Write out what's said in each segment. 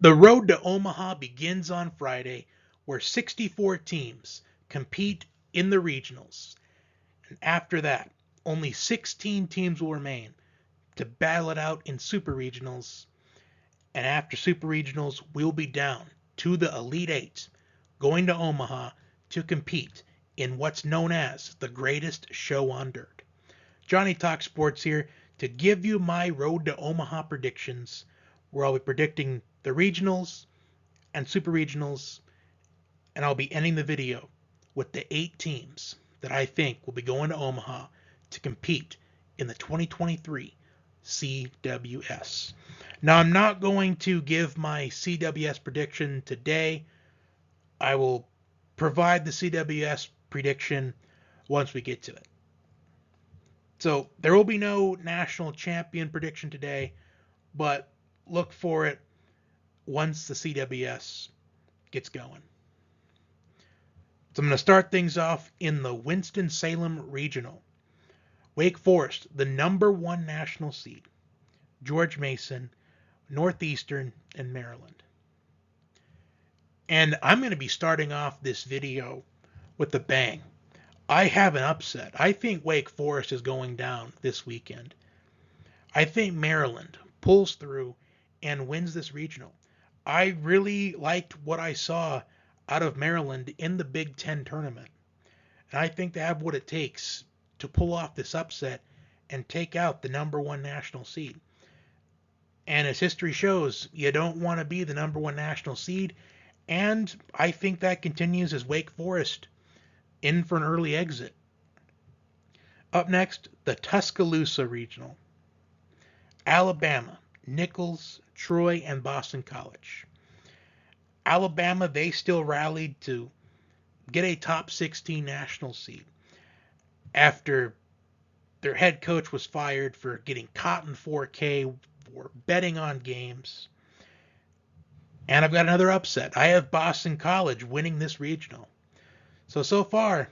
The Road to Omaha begins on Friday, where 64 teams compete in the regionals. And after that, only 16 teams will remain to battle it out in super regionals. And after super regionals, we'll be down to the Elite Eight, going to Omaha to compete in what's known as the greatest show on dirt. Johnny Talk Sports here to give you my Road to Omaha predictions, where I'll be predicting the regionals and super regionals, and I'll be ending the video with the 8 teams that I think will be going to Omaha to compete in the 2023 CWS. Now, I'm not going to give my CWS prediction today. I will provide the CWS prediction once we get to it. So there will be no national champion prediction today, but look for it once the CWS gets going. So I'm going to start things off in the Winston-Salem Regional. Wake Forest, the number 1 national seed. George Mason, Northeastern, and Maryland. And I'm going to be starting off this video with a bang. I have an upset. I think Wake Forest is going down this weekend. I think Maryland pulls through and wins this regional. I really liked what I saw out of Maryland in the Big Ten tournament. And I think they have what it takes to pull off this upset and take out the number 1 national seed. And as history shows, you don't want to be the number 1 national seed. And I think that continues as Wake Forest in for an early exit. Up next, the Tuscaloosa Regional. Alabama, Nichols, Troy, and Boston College. Alabama, they still rallied to get a top 16 national seed after their head coach was fired for getting caught in 4K for betting on games. And I've got another upset. I have Boston College winning this regional. So far,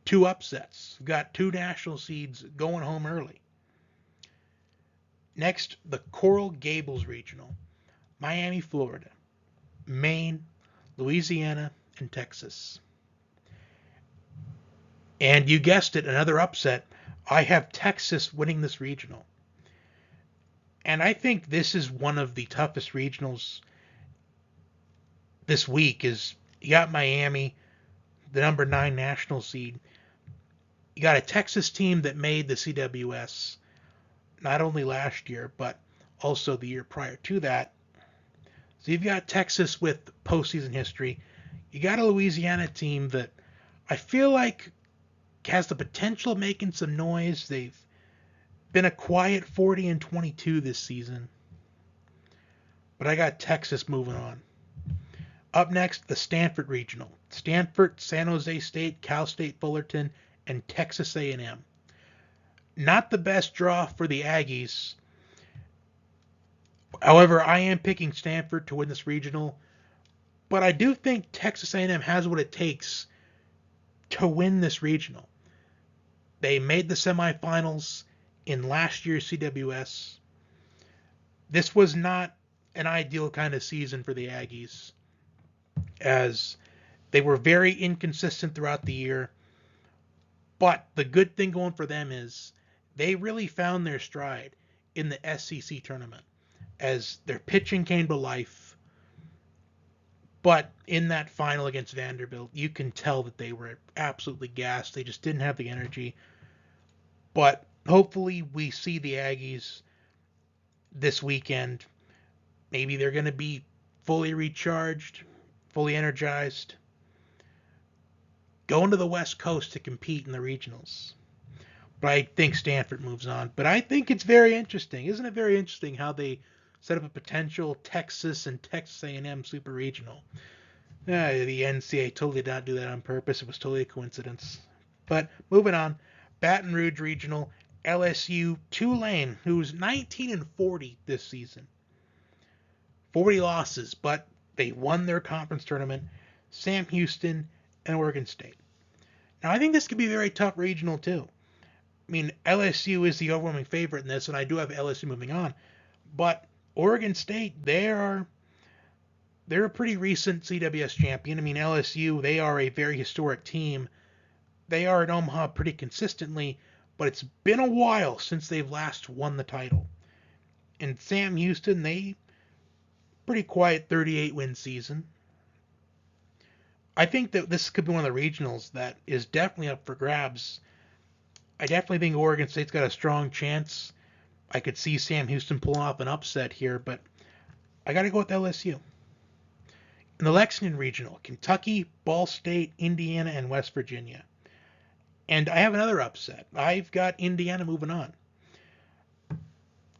2 upsets. We've got 2 national seeds going home early. Next, the Coral Gables Regional. Miami, Florida, Maine, Louisiana, and Texas. And you guessed it, another upset. I have Texas winning this regional. And I think this is one of the toughest regionals this week. Is you got Miami, the number 9 national seed. You got a Texas team that made the CWS not only last year, but also the year prior to that. So you've got Texas with postseason history. You got a Louisiana team that I feel like has the potential of making some noise. They've been a quiet 40-22 this season. But I got Texas moving on. Up next, the Stanford Regional. Stanford, San Jose State, Cal State Fullerton, and Texas A&M. Not the best draw for the Aggies. However, I am picking Stanford to win this regional. But I do think Texas A&M has what it takes to win this regional. They made the semifinals in last year's CWS. This was not an ideal kind of season for the Aggies, as they were very inconsistent throughout the year. But the good thing going for them is they really found their stride in the SEC tournament, as their pitching came to life. But in that final against Vanderbilt, you can tell that they were absolutely gassed. They just didn't have the energy. But hopefully we see the Aggies this weekend. Maybe they're going to be fully recharged, fully energized, going to the West Coast to compete in the regionals. But I think Stanford moves on. But I think it's very interesting. Isn't it very interesting how they set up a potential Texas and Texas A&M super regional? The NCAA totally did not do that on purpose. It was totally a coincidence. But moving on, Baton Rouge Regional, LSU, Tulane, who's 19-40 this season. 40 losses, but they won their conference tournament. Sam Houston and Oregon State. Now, I think this could be a very tough regional, too. I mean, LSU is the overwhelming favorite in this, and I do have LSU moving on. But Oregon State, they are they're a pretty recent CWS champion. I mean, LSU, they are a very historic team. They are in Omaha pretty consistently, but it's been a while since they've last won the title. And Sam Houston, they pretty quiet 38 win season. I think that this could be one of the regionals that is definitely up for grabs. I definitely think Oregon State's got a strong chance. I could see Sam Houston pulling off an upset here, but I got to go with LSU. In the Lexington Regional, Kentucky, Ball State, Indiana, and West Virginia. And I have another upset. I've got Indiana moving on.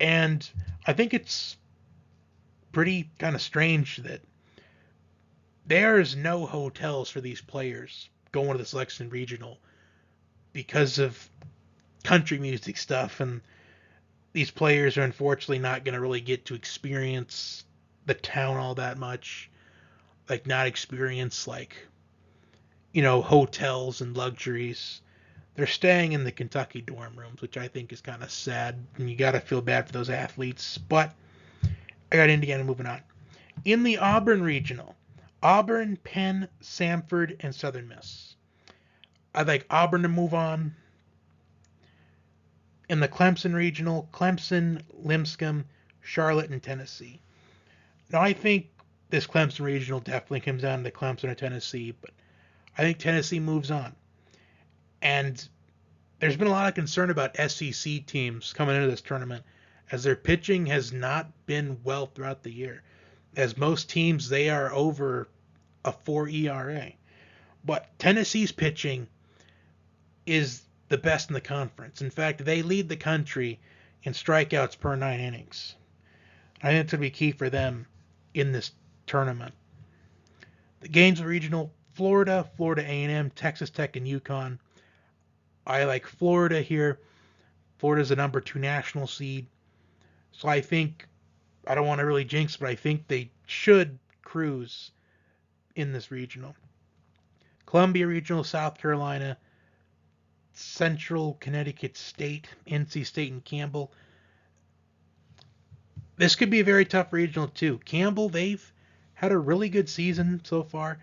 And I think it's pretty kind of strange that there's no hotels for these players going to this Lexington Regional because of country music stuff, and these players are unfortunately not going to really get to experience the town all that much, like not experience hotels and luxuries. They're staying in the Kentucky dorm rooms, which I think is kind of sad, and you got to feel bad for those athletes. But I got Indiana moving on. In the Auburn Regional, Auburn, Penn, Samford, and Southern Miss. I'd like Auburn to move on. In the Clemson Regional, Clemson, Lipscomb, Charlotte, and Tennessee. Now, I think this Clemson Regional definitely comes down to Clemson or Tennessee, but I think Tennessee moves on. And there's been a lot of concern about SEC teams coming into this tournament, as their pitching has not been well throughout the year. As most teams, they are over a 4 ERA. But Tennessee's pitching is the best in the conference. In fact, they lead the country in strikeouts per 9 innings. I think it's going to be key for them in this tournament. The Gainesville Regional, Florida, Florida A&M, Texas Tech, and UConn. I like Florida here. Florida's the number 2 national seed. So I think, I don't want to really jinx, but I think they should cruise in this regional. Columbia Regional, South Carolina, Central Connecticut State, NC State, and Campbell. This could be a very tough regional too. Campbell, they've had a really good season so far.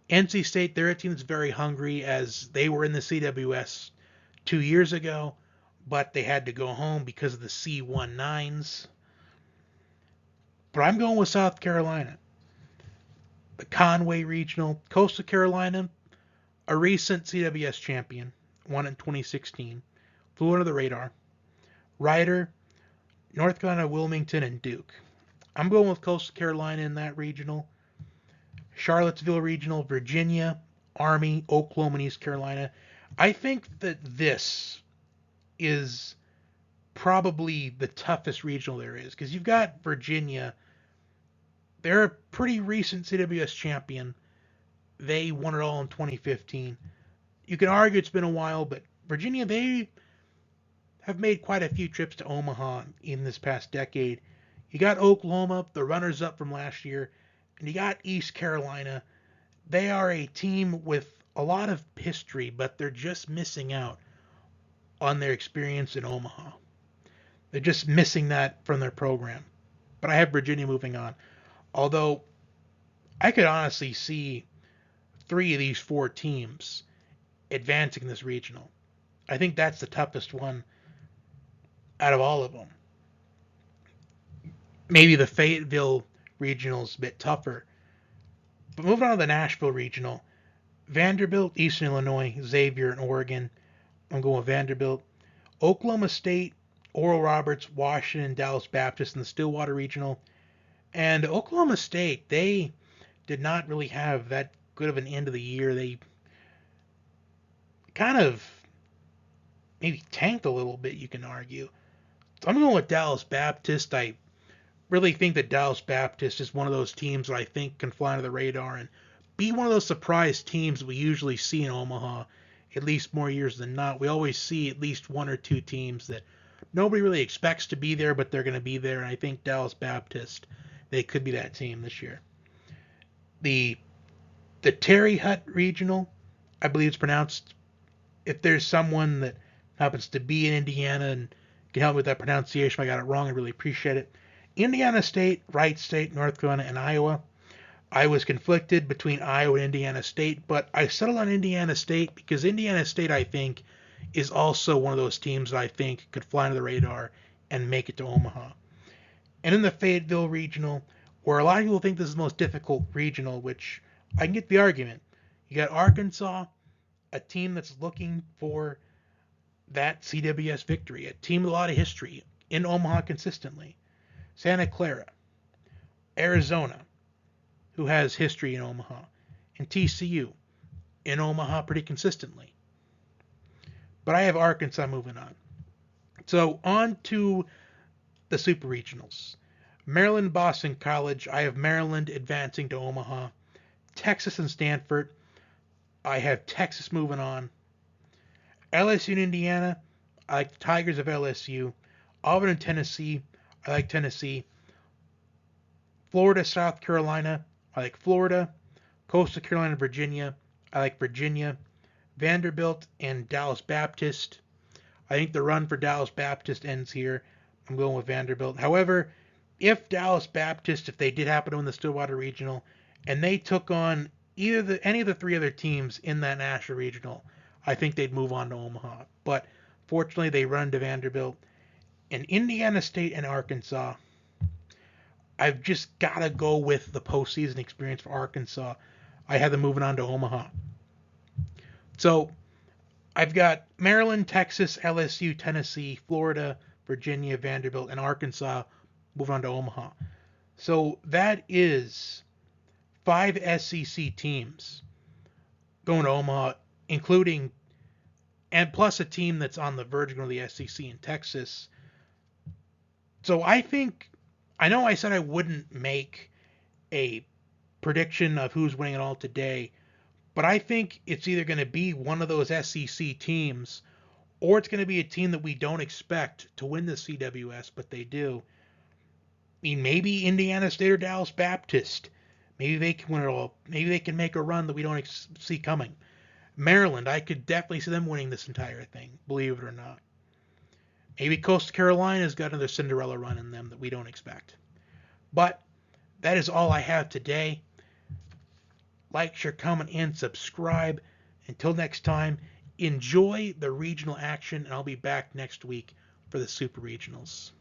NC State, they're a team that's very hungry, as they were in the CWS 2 years ago, but they had to go home because of the C19s. But I'm going with South Carolina. The Conway Regional, Coastal Carolina, a recent CWS champion, won in 2016, flew under the radar. Rider, North Carolina, Wilmington, and Duke. I'm going with Coastal Carolina in that regional. Charlottesville Regional, Virginia, Army, Oklahoma, and East Carolina. I think that this is probably the toughest regional there is, because you've got Virginia. They're a pretty recent CWS champion. They won it all in 2015. You can argue it's been a while, but Virginia, they have made quite a few trips to Omaha in this past decade. You got Oklahoma, the runners-up from last year, and you got East Carolina. They are a team with a lot of history, but they're just missing out on their experience in Omaha. They're just missing that from their program. But I have Virginia moving on. Although I could honestly see 3 of these 4 teams advancing this regional. I think that's the toughest one out of all of them. Maybe the Fayetteville regional is a bit tougher. But moving on to the Nashville regional, Vanderbilt, Eastern Illinois, Xavier, and Oregon. I'm going with Vanderbilt. Oklahoma State, Oral Roberts, Washington, Dallas Baptist in the Stillwater regional. And Oklahoma State, they did not really have that good of an end of the year. They kind of maybe tanked a little bit, you can argue. So I'm going with Dallas Baptist. I really think that Dallas Baptist is one of those teams that I think can fly under the radar and be one of those surprise teams we usually see in Omaha, at least more years than not. We always see at least 1 or 2 teams that nobody really expects to be there, but they're going to be there, and I think Dallas Baptist, they could be that team this year. The Terry Hutt Regional, I believe it's pronounced. If there's someone that happens to be in Indiana and can help me with that pronunciation, if I got it wrong, I really appreciate it. Indiana State, Wright State, North Carolina, and Iowa. I was conflicted between Iowa and Indiana State, but I settled on Indiana State because Indiana State, I think, is also one of those teams that I think could fly under the radar and make it to Omaha. And in the Fayetteville Regional, where a lot of people think this is the most difficult regional, which I can get the argument. You got Arkansas, a team that's looking for that CWS victory, a team with a lot of history in Omaha consistently. Santa Clara, Arizona, who has history in Omaha, and TCU in Omaha pretty consistently. But I have Arkansas moving on. So on to the Super Regionals. Maryland, Boston College, I have Maryland advancing to Omaha. Texas and Stanford, I have Texas moving on. LSU and Indiana, I like the Tigers of LSU. Auburn and Tennessee, I like Tennessee. Florida, South Carolina, I like Florida. Coastal Carolina, Virginia, I like Virginia. Vanderbilt and Dallas Baptist, I think the run for Dallas Baptist ends here. I'm going with Vanderbilt. However, if Dallas Baptist, if they did happen to win the Stillwater Regional, and they took on any of the three other teams in that National Regional, I think they'd move on to Omaha. But fortunately, they run to Vanderbilt. And Indiana State and Arkansas, I've just got to go with the postseason experience for Arkansas. I had them moving on to Omaha. So I've got Maryland, Texas, LSU, Tennessee, Florida, Virginia, Vanderbilt, and Arkansas moving on to Omaha. So that is 5 SEC teams going to Omaha, including and plus a team that's on the verge of the SEC in Texas. So I know I said I wouldn't make a prediction of who's winning it all today, but I think it's either going to be one of those SEC teams or it's going to be a team that we don't expect to win the CWS, but they do. I mean, maybe Indiana State or Dallas Baptist. Maybe they can win it all. Maybe they can make a run that we don't see coming. Maryland, I could definitely see them winning this entire thing, believe it or not. Maybe Coastal Carolina's got another Cinderella run in them that we don't expect. But that is all I have today. Like, share, comment, and subscribe. Until next time, enjoy the regional action, and I'll be back next week for the Super Regionals.